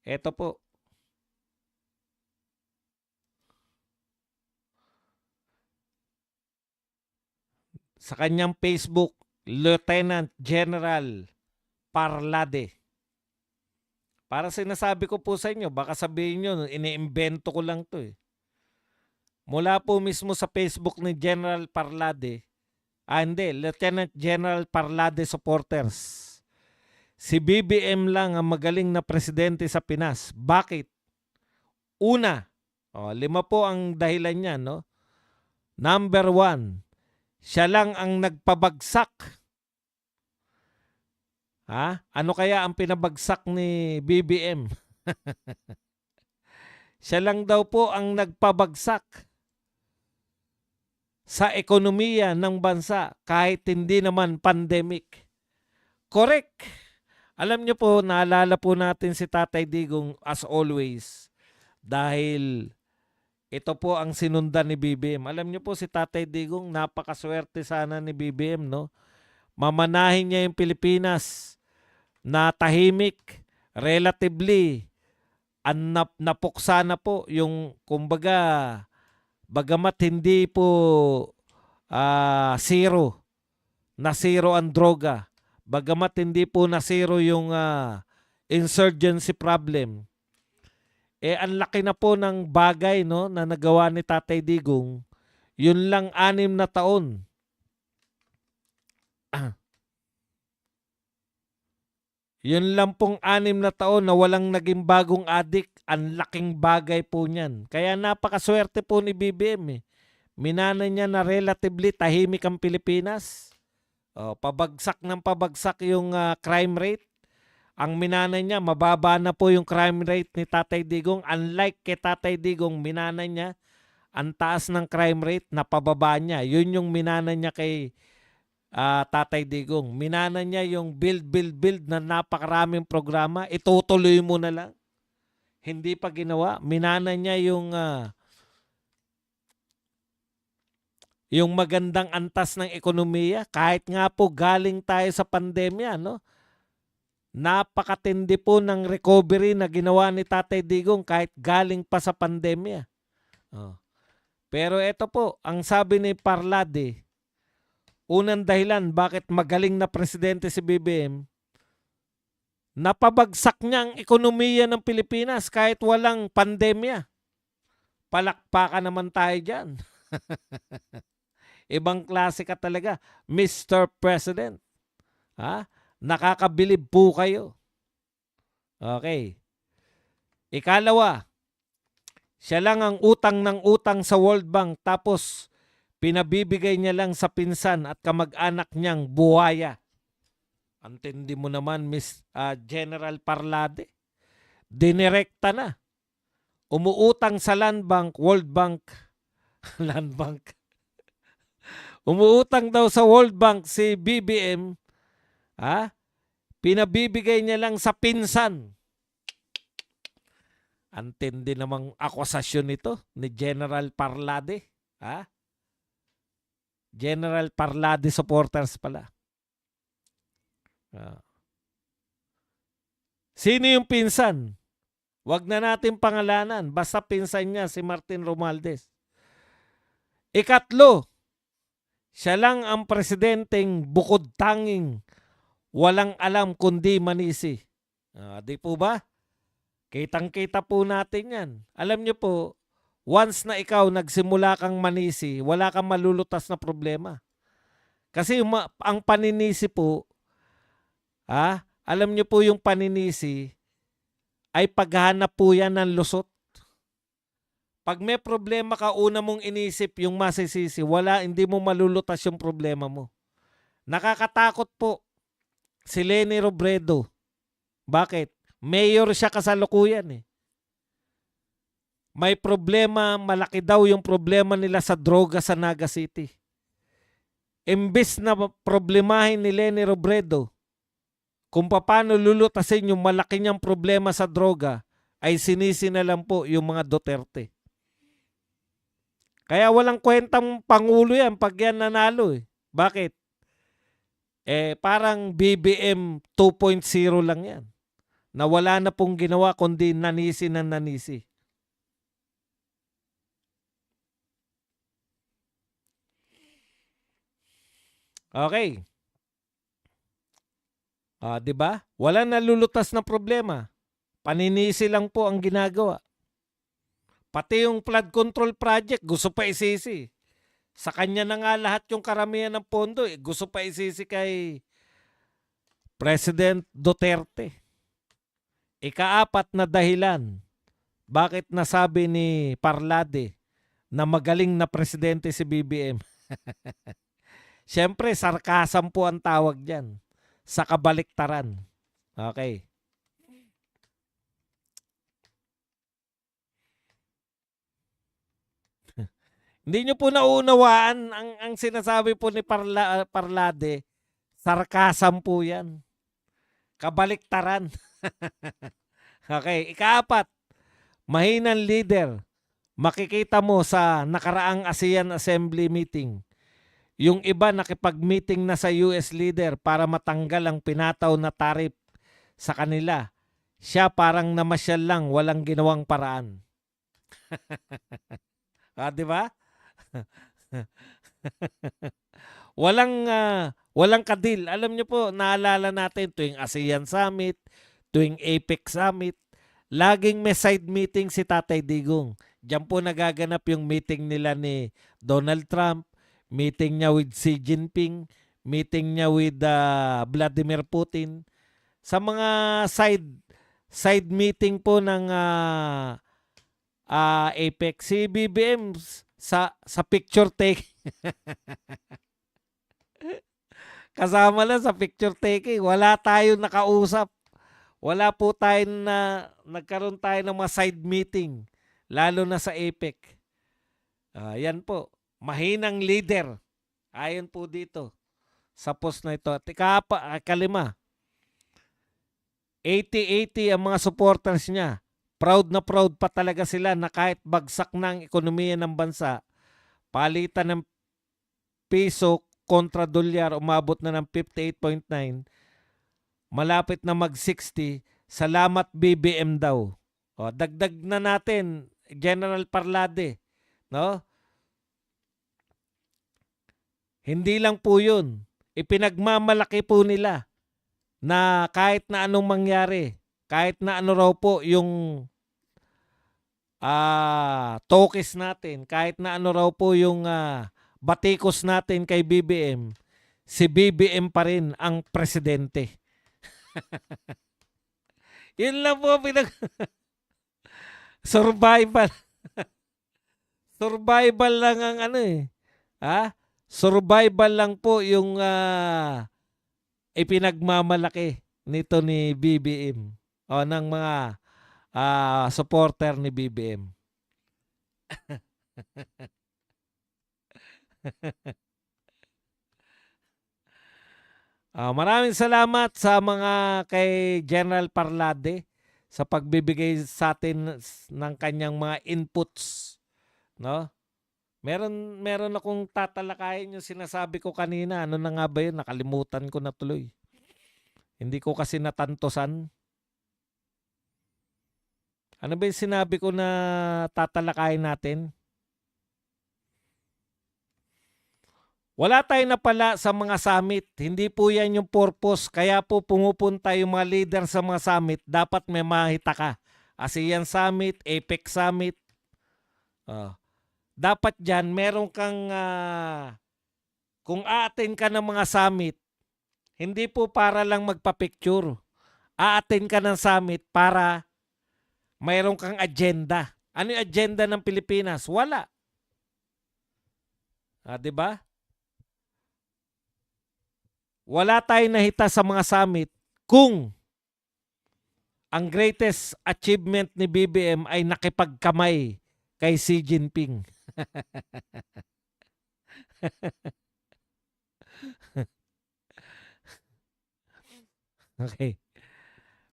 Eto po, sa kanyang Facebook, Lieutenant General Parlade. Para sinasabi ko po sa inyo, baka sabihin nyo, iniimbento ko lang to eh. Mula po mismo sa Facebook ni General Parlade, hindi, Lieutenant General Parlade supporters. Si BBM lang ang magaling na presidente sa Pinas. Bakit? Una, lima po ang dahilan niya, no? Number one, siya lang ang nagpabagsak. Ha? Ano kaya ang pinabagsak ni BBM? Siya lang daw po ang nagpabagsak sa ekonomiya ng bansa kahit hindi naman pandemic. Correct. Alam niyo po, naalala po natin si Tatay Digong as always dahil ito po ang sinundan ni BBM. Alam niyo po si Tatay Digong, napakaswerte sana ni BBM, no? Mamanahin niya yung Pilipinas na tahimik, relatively, napuksa na po yung, kumbaga, bagamat hindi po zero, na zero ang droga, bagamat hindi po na zero yung insurgency problem, ang laki na po ng bagay, no, na nagawa ni Tatay Digong. Yun lang 6 na taon. Yun lang pong 6 na taon na walang naging bagong adik. Ang laking bagay po niyan. Kaya napakaswerte po ni BBM eh. Minana niya na relatively tahimik ang Pilipinas. Pabagsak ng pabagsak yung crime rate. Ang minana niya, mababa na po yung crime rate ni Tatay Digong. Unlike kay Tatay Digong, minana niya, ang taas ng crime rate, napababa niya. Yun yung minana niya kay Tatay Digong. Minana niya yung build na napakaraming programa. Itutuloy mo na lang. Hindi pa ginawa. Minana niya yung magandang antas ng ekonomiya. Kahit nga po galing tayo sa pandemya, no? Napakatindi po ng recovery na ginawa ni Tatay Digong kahit galing pa sa pandemya. Pero ito po, ang sabi ni Parlade, unang dahilan bakit magaling na presidente si BBM, napabagsak niya ang ekonomiya ng Pilipinas kahit walang pandemya. Palakpakan naman tayo dyan. Ibang klase ka talaga, Mr. President. Ha? Nakakabilib po kayo. Okay. Ikalawa, siya lang ang utang ng utang sa World Bank tapos pinabibigay niya lang sa pinsan at kamag-anak niyang buhaya. Antindi mo naman, Miss General Parlade. Dinirekta na. Umuutang sa Land Bank, World Bank, Land Bank. Umuutang daw sa World Bank si BBM, pinabibigay niya lang sa pinsan. Antindi namang akusasyon nito ni General Parlade. General Parlade supporters pala. Sino yung pinsan? Wag na natin pangalanan. Basta pinsan niya si Martin Romualdez. Ikatlo, siya lang ang presidenteng bukod tanging walang alam kundi manisi. Di po ba? Kitang-kita po natin yan. Alam niyo po, once na ikaw nagsimula kang manisi, wala kang malulutas na problema. Kasi ang paninisi po, alam niyo po yung paninisi, ay paghahanap po yan ng lusot. Pag may problema ka, una mong inisip yung masisisi, hindi mo malulutas yung problema mo. Nakakatakot po si Leni Robredo. Bakit? Mayor siya kasalukuyan eh. May problema, malaki daw yung problema nila sa droga sa Naga City. Imbes na problemahin ni Leni Robredo kung paano lulutasin yung malaki niyang problema sa droga, ay sinisi na lang po yung mga Duterte. Kaya walang kwentang pangulo yan pag yan nanalo eh. Bakit? Parang BBM 2.0 lang yan. na wala na pong ginawa kundi nanisi ng nanisi. Okay. 'Di ba? Wala nalulutas na problema. Paninisi lang po ang ginagawa. Pati yung flood control project, gusto pa isisi. Sa kanya na nga lahat yung karamihan ng pondo. Gusto pa isisi kay President Duterte. Ikaapat na dahilan, bakit nasabi ni Parlade na magaling na presidente si BBM? Siyempre, sarkasam po ang tawag dyan. Sa kabaliktaran. Okay. Hindi nyo po nauunawaan ang sinasabi po ni Parlade. Sarkasam po yan. Kabaliktaran. Okay. Ikaapat, mahinang leader. Makikita mo sa nakaraang ASEAN Assembly meeting. Yung iba nakipag-meeting na sa US leader para matanggal ang pinataw na tarif sa kanila. Siya parang namasyal lang, walang ginawang paraan. Di ba? Walang kadil. Alam niyo po, naalala natin tuwing ASEAN Summit, tuwing APEC Summit, laging may side meeting si Tatay Digong. Diyan po nagaganap yung meeting nila ni Donald Trump, meeting niya with Xi Jinping, meeting niya with Vladimir Putin. Sa mga side meeting po ng APEC, si BBM sa picture take. Kasama lang sa picture taking. Wala tayong nakausap. Wala po tayong nagkaroon tayo ng mga side meeting. Lalo na sa APEC. Yan po. Mahinang leader. Ayon po dito sa post na ito. At kalima, 80-80 ang mga supporters niya. Proud na proud pa talaga sila na kahit bagsak na ang ekonomiya ng bansa, palitan ng piso kontra dolyar, umabot na ng 58.9, malapit na mag-60, salamat BBM daw. Dagdag na natin, General Parlade, no? Hindi lang po yun. Ipinagmamalaki po nila na kahit na anong mangyari, kahit na ano raw po yung tokis natin, kahit na ano raw po yung batikos natin kay BBM, si BBM pa rin ang presidente. Yun lang po survival. Survival lang ang survival lang po yung ipinagmamalaki nito ni BBM o ng mga supporter ni BBM. Maraming salamat sa mga kay General Parlade sa pagbibigay sa atin ng kanyang mga inputs, no? Meron akong tatalakayin yung sinasabi ko kanina. Ano na nga ba yun? Nakalimutan ko na tuloy. Hindi ko kasi natantosan. Ano ba yung sinabi ko na tatalakayin natin? Wala tayong napala sa mga summit. Hindi po yan yung purpose. Kaya po pumupunta yung mga leader sa mga summit. Dapat may mahita ka. ASEAN Summit, APEC Summit. Dapat dyan, meron kang, kung a-attend ka ng mga summit, hindi po para lang magpa-picture. A-attend ka ng summit para mayroon kang agenda. Ano yung agenda ng Pilipinas? Wala. 'Di ba? Wala tayong nahita sa mga summit kung ang greatest achievement ni BBM ay nakipagkamay kay Xi Jinping. Okay.